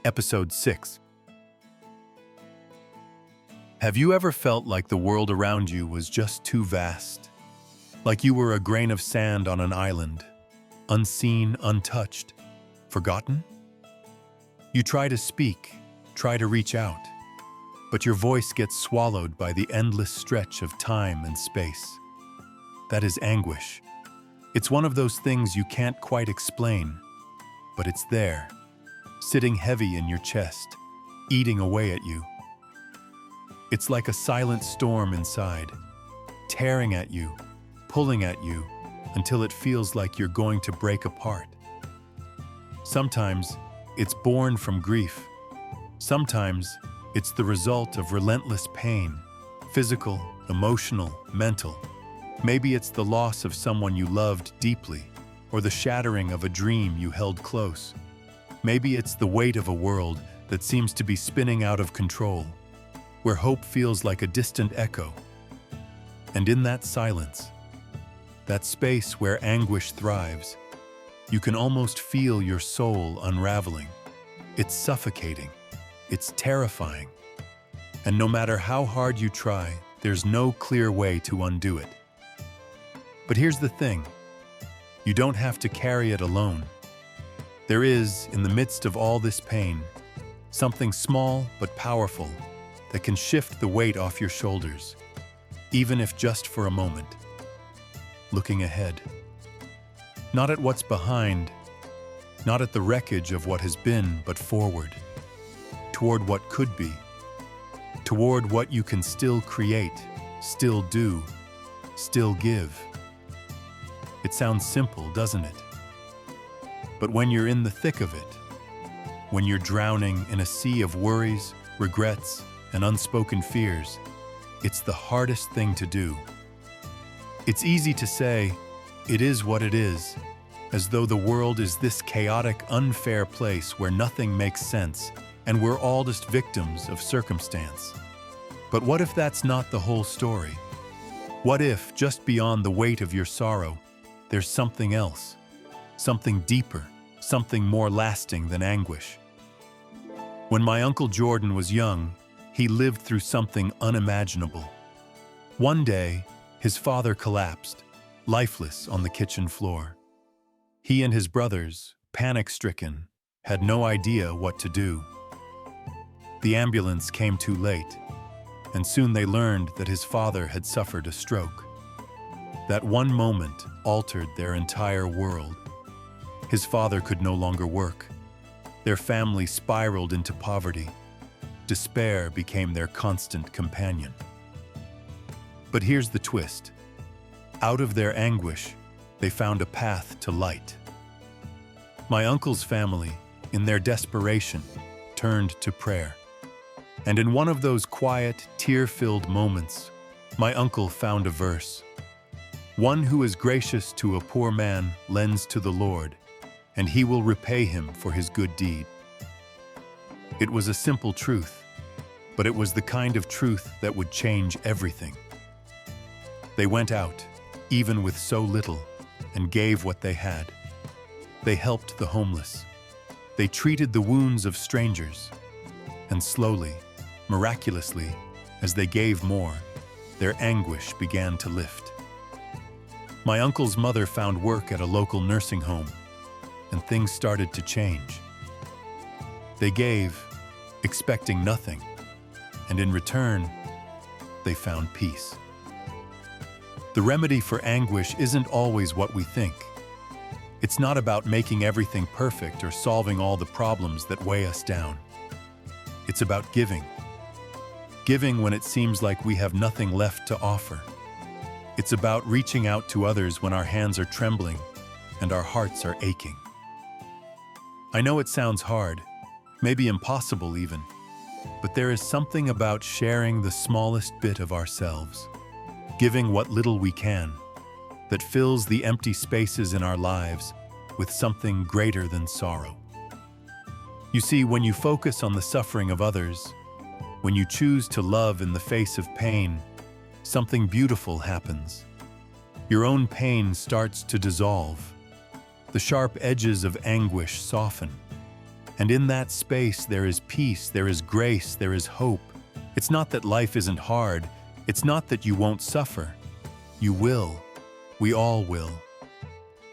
Episode 6. Have you ever felt like the world around you was just too vast? Like you were a grain of sand on an island, unseen, untouched, forgotten? You try to speak, try to reach out, but your voice gets swallowed by the endless stretch of time and space. That is anguish. It's one of those things you can't quite explain, but it's there, sitting heavy in your chest, eating away at you. It's like a silent storm inside, tearing at you, pulling at you, until it feels like you're going to break apart. Sometimes it's born from grief. Sometimes it's the result of relentless pain, physical, emotional, mental. Maybe it's the loss of someone you loved deeply, or the shattering of a dream you held close. Maybe it's the weight of a world that seems to be spinning out of control, where hope feels like a distant echo. And in that silence, that space where anguish thrives, you can almost feel your soul unraveling. It's suffocating. It's terrifying. And no matter how hard you try, there's no clear way to undo it. But here's the thing. You don't have to carry it alone. There is, in the midst of all this pain, something small but powerful that can shift the weight off your shoulders, even if just for a moment. Looking ahead. Not at what's behind, not at the wreckage of what has been, but forward, toward what could be, toward what you can still create, still do, still give. It sounds simple, doesn't it? But when you're in the thick of it, when you're drowning in a sea of worries, regrets, and unspoken fears, it's the hardest thing to do. It's easy to say, it is what it is, as though the world is this chaotic, unfair place where nothing makes sense, and we're all just victims of circumstance. But what if that's not the whole story? What if, just beyond the weight of your sorrow, there's something else? Something deeper, something more lasting than anguish. When my Uncle Jordan was young, he lived through something unimaginable. One day, his father collapsed, lifeless on the kitchen floor. He and his brothers, panic-stricken, had no idea what to do. The ambulance came too late, and soon they learned that his father had suffered a stroke. That one moment altered their entire world. His father could no longer work. Their family spiraled into poverty. Despair became their constant companion. But here's the twist. Out of their anguish, they found a path to light. My uncle's family, in their desperation, turned to prayer. And in one of those quiet, tear-filled moments, my uncle found a verse. One who is gracious to a poor man lends to the Lord, and he will repay him for his good deed. It was a simple truth, but it was the kind of truth that would change everything. They went out, even with so little, and gave what they had. They helped the homeless. They treated the wounds of strangers. And slowly, miraculously, as they gave more, their anguish began to lift. My uncle's mother found work at a local nursing home, and things started to change. They gave, expecting nothing, and in return, they found peace. The remedy for anguish isn't always what we think. It's not about making everything perfect or solving all the problems that weigh us down. It's about giving. Giving when it seems like we have nothing left to offer. It's about reaching out to others when our hands are trembling and our hearts are aching. I know it sounds hard, maybe impossible even, but there is something about sharing the smallest bit of ourselves, giving what little we can, that fills the empty spaces in our lives with something greater than sorrow. You see, when you focus on the suffering of others, when you choose to love in the face of pain, something beautiful happens. Your own pain starts to dissolve. The sharp edges of anguish soften, And in that space, there is peace, there is grace, there is hope. It's not that life isn't hard. It's not that you won't suffer. You will. We all will.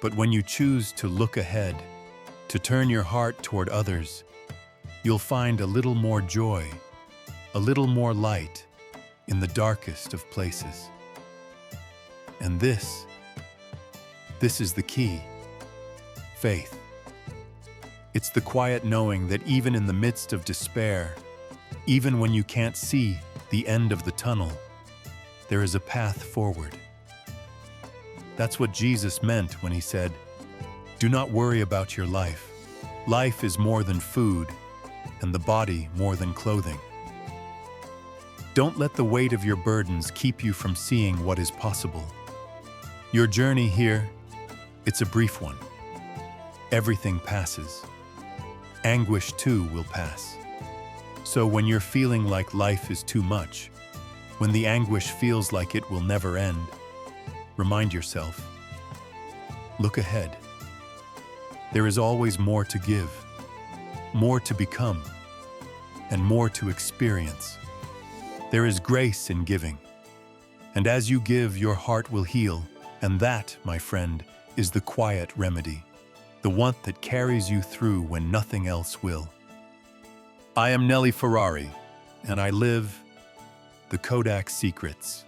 But when you choose to look ahead, to turn your heart toward others, you'll find a little more joy, a little more light in the darkest of places. And this is the key: faith. It's the quiet knowing that even in the midst of despair, even when you can't see the end of the tunnel, there is a path forward. That's what Jesus meant when he said, "Do not worry about your life. Life is more than food, and the body more than clothing." Don't let the weight of your burdens keep you from seeing what is possible. Your journey here, it's a brief one. Everything passes. Anguish too will pass. So when you're feeling like life is too much, when the anguish feels like it will never end, remind yourself, look ahead. There is always more to give, more to become, and more to experience. There is grace in giving. And as you give, your heart will heal. And that, my friend, is the quiet remedy, the one that carries you through when nothing else will. I am Nelly Ferrari, and I live the Kodach Secrets.